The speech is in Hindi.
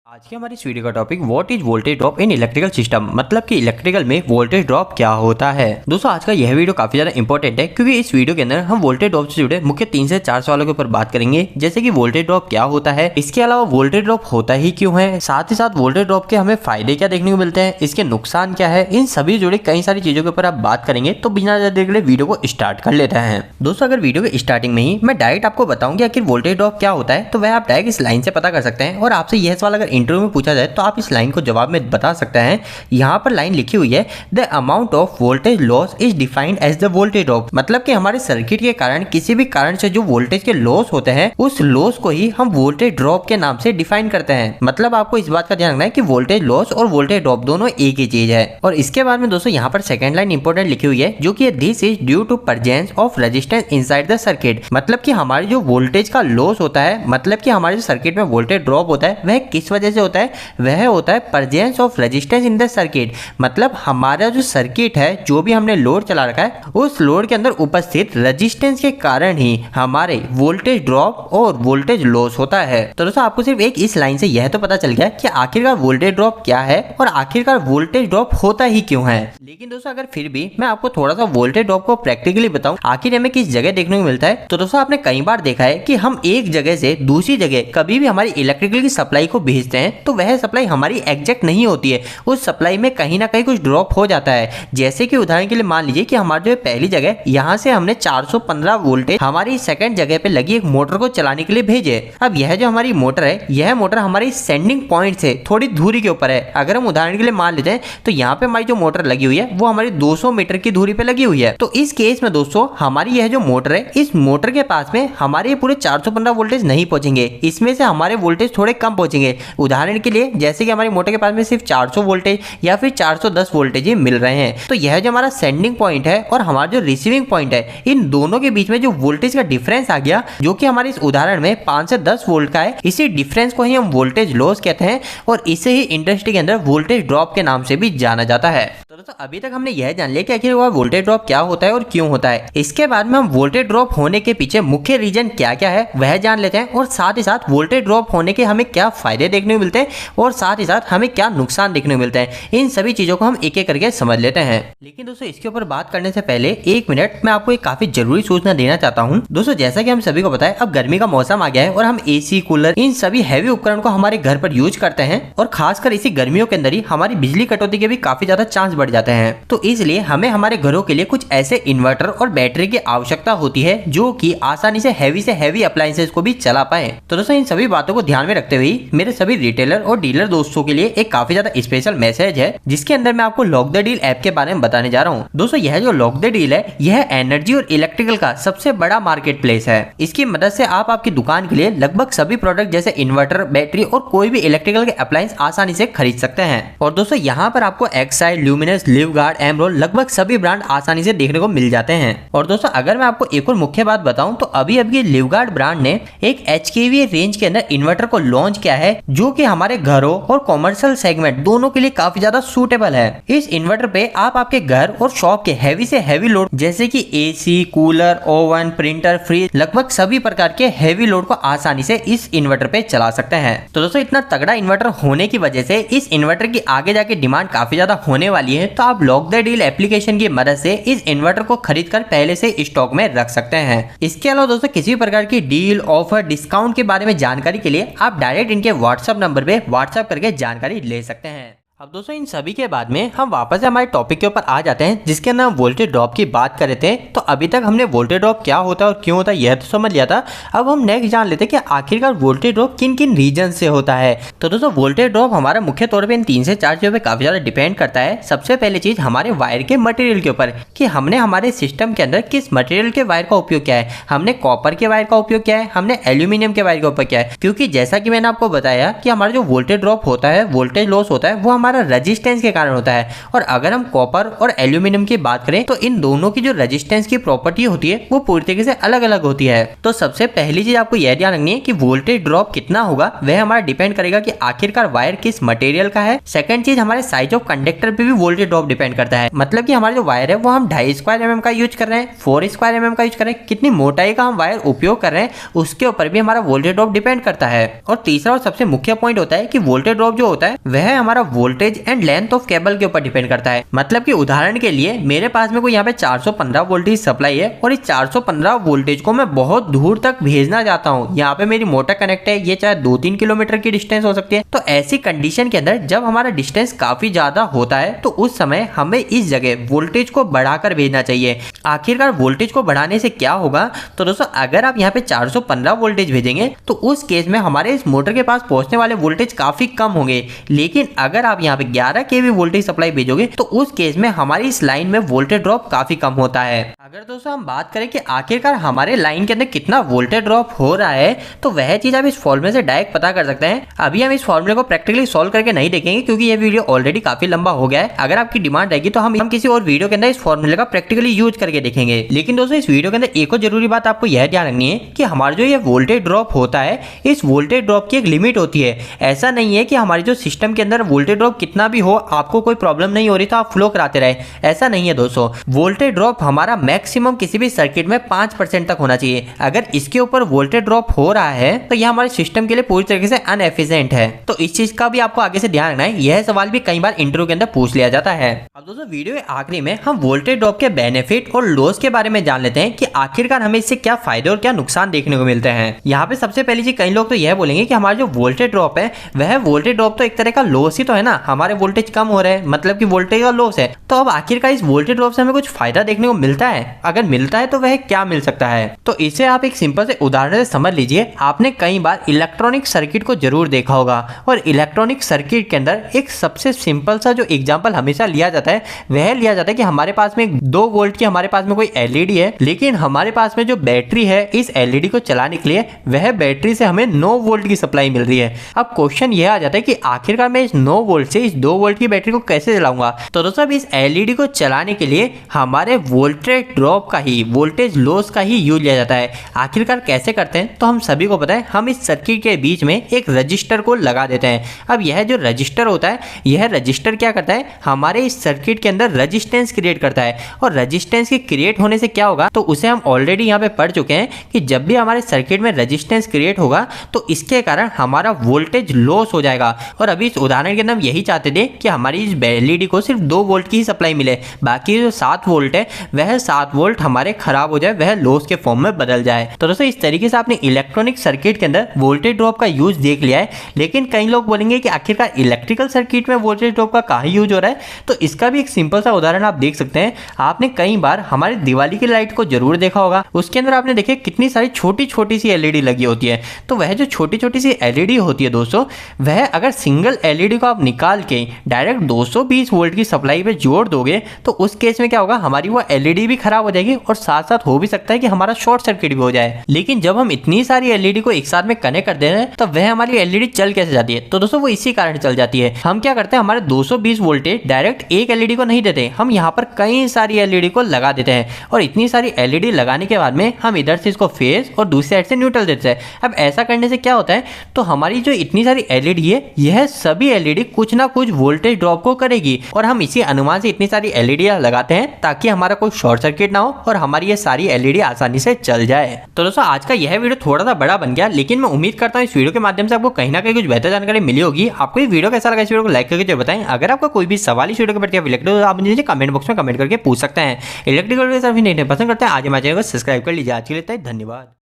आज के हमारी इस वीडियो का topic what is voltage drop in electrical system, मतलब कि इलेक्ट्रिकल में वोल्टेज ड्रॉप क्या होता है। दोस्तों आज का यह वीडियो काफी ज्यादा इंपॉर्टेंट है क्योंकि इस वीडियो के अंदर हम वोल्टेज ड्रॉप से जुड़े मुख्य 3 से 4 सवालों के ऊपर बात करेंगे, जैसे कि वोल्टेज ड्रॉप क्या होता है, इसके अलावा वोल्टेज ड्रॉप होता ही क्यों है, साथ ही साथ वोल्टेज ड्रॉप के हमें फायदे क्या देखने को मिलते हैं, इसके नुकसान क्या है, इन सभी जुड़े कई सारी चीजों के ऊपर आप बात करेंगे। तो बिना देरी के लिए वीडियो को स्टार्ट कर लेते हैं। दोस्तों अगर वीडियो के स्टार्टिंग में ही मैं डायरेक्ट आपको बताऊं कि आखिर वोल्टेज ड्रॉप क्या होता है, तो वह आप डायरेक्ट इस लाइन से पता कर सकते हैं। और आपसे यह सवाल अगर इंटरव्यू में पूछा जाए तो आप इस लाइन को जवाब में बता सकते हैं। यहाँ पर लाइन लिखी हुई है, the amount of voltage loss is defined as the voltage drop, मतलब कि हमारे सर्किट के कारण किसी भी कारण से जो वोल्टेज के लॉस होते हैं उस लॉस को ही हम वोल्टेज ड्रॉप के नाम से डिफाइन करते हैं। मतलब आपको इस बात का ध्यान रखना है कि वोल्टेज लॉस और वोल्टेज ड्रॉप दोनों एक ही चीज है। और इसके बाद में दोस्तों यहाँ पर सेकंड लाइन इंपॉर्टेंट लिखी हुई है, जो कि this is due to presence of resistance inside the circuit, मतलब कि हमारे जो वोल्टेज का लॉस होता है, मतलब कि हमारे जो सर्किट में वोल्टेज ड्रॉप होता है वह किस वजह से होता है, वह होता है presence of resistance in the circuit. मतलब हमारा जो सर्किट है, जो भी हमने लोड चला रखा है, उस लोड के अंदर उपस्थित रेजिस्टेंस के कारण ही हमारे वोल्टेज ड्रॉप और वोल्टेज लॉस होता है। तो दोस्तों आपको सिर्फ एक इस लाइन से यह तो पता चल गया कि आखिरकार वोल्टेज ड्रॉप क्या है और आखिरकार वोल्टेज ड्रॉप होता ही क्यों है। लेकिन दोस्तों अगर फिर भी मैं आपको थोड़ा सा वोल्टेज ड्रॉप को प्रैक्टिकली बताऊं, आखिर हमें किस जगह देखने को मिलता है, तो दोस्तों आपने कई बार देखा है कि हम एक जगह से दूसरी जगह कभी भी हमारी इलेक्ट्रिकल की सप्लाई को भेजते हैं तो वह सप्लाई हमारी एग्जैक्ट नहीं होती है, उस सप्लाई में कहीं ना कहीं कुछ ड्रॉप हो जाता है। जैसे कि उदाहरण के लिए मान लीजिए कि हमारी जो पहली जगह यहाँ से हमने 415 वोल्टेज हमारी सेकंड जगह पे लगी एक मोटर को चलाने के लिए भेजे। अब यह जो हमारी मोटर है, यह मोटर हमारी सेंडिंग पॉइंट से थोड़ी दूरी के ऊपर है। अगर हम उदाहरण के लिए मान लेते हैं तो यहाँ पे हमारी जो मोटर लगी हुई है वो हमारी 200 मीटर की दूरी पे लगी हुई है। तो इस केस में दोस्तों हमारी यह जो मोटर है, इस मोटर के पास में हमारे पूरे 415 वोल्टेज नहीं पहुंचेंगे, इसमें से हमारे वोल्टेज थोड़े कम पहुंचेंगे। उदाहरण के लिए जैसे कि हमारी मोटर के पास में सिर्फ 400 वोल्टेज या फिर 410 वोल्टेज ही मिल रहे हैं, तो यह जो हमारा सेंडिंग पॉइंट है और हमारा जो रिसीविंग पॉइंट है, इन दोनों के बीच में जो वोल्टेज का डिफरेंस आ गया, जो कि हमारे इस उदाहरण में 5 से 10 वोल्ट का है, इसी डिफरेंस को ही हम वोल्टेज लॉस कहते हैं और इसे ही इंडस्ट्री के अंदर वोल्टेज ड्रॉप के नाम से भी जाना जाता है। तो दोस्तों अभी तक हमने यह जान लिया कि आखिर वोल्टेज ड्रॉप क्या होता है और क्यों होता है। इसके बाद में हम वोल्टेज ड्रॉप होने के पीछे मुख्य रीजन क्या क्या है वह जान लेते हैं, और साथ ही साथ वोल्टेज ड्रॉप होने के हमें क्या फायदे देखने को मिलते हैं और साथ ही साथ हमें क्या नुकसान देखने को मिलते हैं। इन सभी चीजों को हम एक एक करके समझ लेते हैं। लेकिन दोस्तों इसके ऊपर बात करने से पहले एक मिनट मैं आपको एक काफी जरूरी सूचना देना चाहता हूं। दोस्तों जैसा कि हम सभी को पता है, अब गर्मी का मौसम आ गया है और हम एसी, कूलर, इन सभी हैवी उपकरण को हमारे घर पर यूज करते हैं, और खासकर इसी गर्मियों के अंदर ही हमारी बिजली कटौती के भी काफी ज्यादा चांस बढ़ जाते हैं। तो इसलिए हमें हमारे घरों के लिए कुछ ऐसे इन्वर्टर और बैटरी की आवश्यकता होती है जो कि आसानी से हैवी अप्लायंसेस को भी चला पाए। तो दोस्तों इन सभी बातों को ध्यान में रखते हुए मेरे सभी रिटेलर और डीलर दोस्तों के लिए एक काफी ज्यादा स्पेशल मैसेज है, जिसके अंदर मैं आपको लॉक द डील ऐप के बारे में बताने जा रहा हूँ। दोस्तों यह जो लॉक द डील है, यह एनर्जी और इलेक्ट्रिकल का सबसे बड़ा मार्केट प्लेस है। इसकी मदद से आप आपकी दुकान के लिए लगभग सभी प्रोडक्ट जैसे इन्वर्टर, बैटरी और कोई भी इलेक्ट्रिकल के अप्लायंस आसानी से खरीद सकते हैं। और दोस्तों यहाँ पर आपको एक्साइड, ल्यूमिनस, लिवगार्ड, एमरोल लगभग सभी ब्रांड आसानी से देखने को मिल जाते हैं। और दोस्तों अगर मैं आपको एक और मुख्य बात बताऊं तो अभी लिवगार्ड ब्रांड ने एक HKVA रेंज के अंदर इन्वर्टर को लॉन्च किया है, जो कि हमारे घरों और कॉमर्शियल सेगमेंट दोनों के लिए काफी ज्यादा सूटेबल है। इस इन्वर्टर पे आप आपके घर और शॉप के हैवी से हैवी लोड जैसे कि AC, cooler, oven, printer, fridge, लगभग सभी प्रकार के हैवी लोड को आसानी से इस इन्वर्टर पे चला सकते हैं। तो दोस्तों इतना तगड़ा इन्वर्टर होने की वजह से इस इन्वर्टर की आगे जाके डिमांड काफी ज्यादा होने वाली है। तो आप लॉक द डील एप्लीकेशन की मदद से इस इन्वर्टर को खरीद कर पहले से स्टॉक में रख सकते हैं। इसके अलावा दोस्तों किसी भी प्रकार की डील, ऑफर, डिस्काउंट के बारे में जानकारी के लिए आप डायरेक्ट इनके व्हाट्सएप नंबर पे व्हाट्सएप करके जानकारी ले सकते हैं। अब दोस्तों इन सभी के बाद में हम वापस से हमारे टॉपिक के ऊपर आ जाते हैं, जिसके अंदर हम वोल्टेज ड्रॉप की बात कर रहे थे। तो अभी तक हमने वोल्टेज ड्रॉप क्या होता है और क्यों होता है यह तो समझ लिया था। अब हम नेक्स्ट जान लेते हैं कि आखिरकार वोल्टेज ड्रॉप किन किन रीजन से होता है। तो दोस्तों वोल्टेज ड्रॉप हमारा मुख्य तौर पर इन 3 से 4 चीजों पर काफी ज्यादा डिपेंड करता है। सबसे पहली चीज हमारे वायर के मटेरियल के ऊपर, कि हमने हमारे सिस्टम के अंदर किस मटेरियल के वायर का उपयोग किया है। हमने कॉपर के वायर का उपयोग किया है, हमने एल्यूमिनियम के वायर का उपयोग किया है, क्योंकि जैसा कि मैंने आपको बताया कि हमारा जो वोल्टेज ड्रॉप होता है, वोल्टेज लॉस होता है, वो हमारे हमारा रेजिस्टेंस के कारण होता है। और अगर हम कॉपर और एल्यूमिनियम की बात करें तो इन दोनों की जो रेजिस्टेंस की प्रॉपर्टी होती है वो पूरी तरीके से अलग अलग होती है। तो सबसे पहली चीज आपको यह ध्यान रखनी है कि वोल्टेज ड्रॉप कितना होगा वह हमारा डिपेंड करेगा कि आखिरकार वायर किस मटेरियल का है। सेकंड चीज हमारे साइज ऑफ कंडक्टर पे भी वोल्टेज ड्रॉप डिपेंड करता है। मतलब कि हमारा जो वायर है वो हम 2.5 स्क्वायर mm का यूज कर रहे हैं, 4 स्क्वायर mm का यूज कर रहे हैं, कितनी मोटाई का हम वायर उपयोग कर रहे हैं उसके ऊपर भी हमारा वोल्टेज ड्रॉप डिपेंड करता है। और तीसरा और सबसे मुख्य पॉइंट होता है कि वोल्टेज ड्रॉप जो होता है वह हमारा voltage and length of cable के ऊपर डिपेंड करता है। मतलब कि उदाहरण के लिए मेरे पास में कोई यहाँ पे 415 वोल्टेज सप्लाई है और इस 415 वोल्टेज को मैं बहुत दूर तक भेजना चाहता हूँ। यहाँ पे मेरी मोटर कनेक्ट है, ये चाहे 2-3 किलोमीटर की डिस्टेंस हो सकती है। तो ऐसी कंडीशन के अंदर जब हमारा डिस्टेंस काफी ज्यादा होता है तो उस समय हमें इस जगह वोल्टेज को बढ़ाकर भेजना चाहिए। आखिरकार वोल्टेज को बढ़ाने से क्या होगा, तो दोस्तों अगर आप यहाँ पे 415 वोल्टेज भेजेंगे तो उस केस में हमारे इस मोटर के पास पहुंचने वाले वोल्टेज काफी कम होंगे। लेकिन अगर आप यहाँ पे 11 kV वोल्टेज सप्लाई भेजोगे तो उस केस में हमारी इस लाइन में वोल्टेज ड्रॉप काफी कम होता है। अगर दोस्तों हम बात करें कि आखिरकार हमारे लाइन के अंदर कितना वोल्टेज ड्रॉप हो रहा है तो वह चीज आप इस फॉर्मूले से डायरेक्ट पता कर सकते हैं। अभी हम इस फॉर्मूले को प्रैक्टिकली सॉल्व करके नहीं देखेंगे क्योंकि ये वीडियो ऑलरेडी काफी लंबा हो गया है। अगर आपकी डिमांड रहेगी तो हम किसी और वीडियो के अंदर इस फॉर्मूले का प्रैक्टिकली यूज करके देखेंगे। लेकिन दोस्तों इस वीडियो के अंदर एक और जरूरी बात आपको यह ध्यान रखनी है कि हमारा जो ये वोल्टेज ड्रॉप होता है इस वोल्टेज ड्रॉप की एक लिमिट होती है। ऐसा नहीं है कि हमारी जो सिस्टम के अंदर वोल्टेज ड्रॉप कितना भी हो, आपको कोई प्रॉब्लम नहीं हो रही तो आप फ्लो कराते रहे, ऐसा नहीं है दोस्तों। वोल्टेज ड्रॉप हमारा मैक्सिमम किसी भी सर्किट में 5% तक होना चाहिए। अगर इसके ऊपर वोल्टेज ड्रॉप हो रहा है तो यह हमारे सिस्टम के लिए पूरी तरीके से अनएफिशिएंट है। तो इस चीज का भी आपको आगे से ध्यान रखना है। यह सवाल भी कई बार इंटरव्यू के अंदर पूछ लिया जाता है। अब दोस्तों वीडियो के आखिरी में हम वोल्टेज ड्रॉप के बेनिफिट और लॉस के बारे में जान लेते हैं कि आखिरकार हमें इससे क्या फायदे और क्या नुकसान देखने को मिलते हैं। यहाँ पे सबसे पहली चीज कई लोग तो यह बोलेंगे कि हमारा जो वोल्टेज ड्रॉप है वह वोल्टेज ड्रॉप तो एक तरह का लॉस ही तो है ना, हमारे वोल्टेज कम हो रहे हैं मतलब कि वोल्टेज का लॉस है। तो अब आखिरकार इस वोल्टेज ड्रॉप से हमें कुछ फायदा देखने को मिलता है, अगर मिलता है तो वह क्या मिल सकता है। तो इसे आप एक सिंपल से उदाहरण से समझ लीजिए। आपने कई बार इलेक्ट्रॉनिक सर्किट को जरूर देखा होगा और इलेक्ट्रॉनिक सर्किट के अंदर एक सबसे सिंपल सा जो एग्जांपल हमेशा लिया जाता है वह लिया जाता है कि हमारे पास में 2 वोल्ट की हमारे पास में कोई एलईडी है, लेकिन हमारे पास में जो बैटरी है इस एलईडी को चलाने के लिए वह बैटरी से हमें 9 वोल्ट की सप्लाई मिल रही है। अब क्वेश्चन यह आ जाता है कि आखिरकार मैं इस 9 वोल्ट से इस 2 वोल्ट की बैटरी को कैसे चलाऊंगा। तो दोस्तों इस एलईडी को चलाने के लिए हमारे वोल्टेज ड्रॉप का ही, वोल्टेज लॉस का ही यूज लिया जाता है। आखिरकार कैसे करते हैं तो हम सभी को पता है, हम इस सर्किट के बीच में एक रजिस्टर को लगा देते हैं। अब यह जो रजिस्टर होता है यह रजिस्टर क्या करता है, हमारे इस सर्किट के अंदर रजिस्टेंस क्रिएट करता है। और रजिस्टेंस के क्रिएट होने से क्या होगा तो उसे हम ऑलरेडी यहाँ पे पढ़ चुके हैं कि जब भी हमारे सर्किट में रजिस्टेंस क्रिएट होगा तो इसके कारण हमारा वोल्टेज लॉस हो जाएगा। और अभी इस उदाहरण के अंदर हम यही चाहते थे कि हमारी इस एलईडी को सिर्फ 2 वोल्ट की ही सप्लाई मिले, बाकी जो 7 वोल्ट है वह 7 वोल्ट हमारे खराब हो जाए, वह लॉस के फॉर्म में बदल जाए। तो दोस्तों इस तरीके से आपने इलेक्ट्रॉनिक सर्किट के अंदर वोल्टेज ड्रॉप का यूज देख लिया है। लेकिन कई लोग बोलेंगे कि आखिरकार इलेक्ट्रिकल सर्किट में वोल्टेज ड्रॉप का कहाँ यूज हो रहा है, तो इसका भी एक सिंपल सा उदाहरण आप देख सकते हैं। आपने कई बार हमारी दिवाली की लाइट को जरूर देखा होगा, उसके अंदर आपने देखे कितनी सारी छोटी छोटी सी एलईडी लगी होती है। तो वह जो छोटी छोटी सी एलईडी होती है दोस्तों, वह अगर सिंगल एलईडी को आप निकाल के डायरेक्ट 220 वोल्ट की सप्लाई पे जोड़ दोगे तो उस केस में क्या होगा, हमारी वो एलईडी भी खराब हो जाएगी और साथ साथ हो भी सकता है कि हमारा शॉर्ट सर्किट भी हो जाए। लेकिन जब हम इतनी सारी एलईडी को एक साथ में कनेक्ट कर दे रहे हैं तो वह हमारी एलईडी चल कैसे जाती है, तो दोस्तों वो इसी कारण चल जाती है। हम क्या करते हैं, हमारे 220 वोल्टेज डायरेक्ट एक एलईडी को नहीं देते, हम यहाँ पर कई सारी एलईडी को लगा देते हैं। और इतनी सारी एलईडी लगाने के बाद में हम इधर से इसको फेज और दूसरी साइड से न्यूट्रल देते हैं। अब ऐसा करने से क्या होता है, तो हमारी जो इतनी सारी एलईडी है यह सभी एलईडी कुछ ना कुछ वोल्टेज ड्रॉप को करेगी। और हम इसी अनुमान से इतनी सारी एलईडी लगाते हैं ताकि हमारा कोई शॉर्ट सर्किट ना हो और हमारी ये सारी एलईडी आसानी से चल जाए। तो दोस्तों आज का यह वीडियो थोड़ा सा बड़ा बन गया, लेकिन मैं उम्मीद करता हूँ इस वीडियो के माध्यम से आपको कहीं ना कहीं कुछ बेहतर जानकारी मिली होगी। आपको ये वीडियो कैसा लगा, इस वीडियो को लाइक करके जरूर बताएं। अगर आपका कोई भी सवाल इस वीडियो के प्रति आप मुझे कमेंट बॉक्स में कमेंट करके पूछ सकते हैं। इलेक्ट्रिकल पसंद करते हैं आज हमारे चैनल को सब्सक्राइब कर लीजिए। आज के लिए धन्यवाद।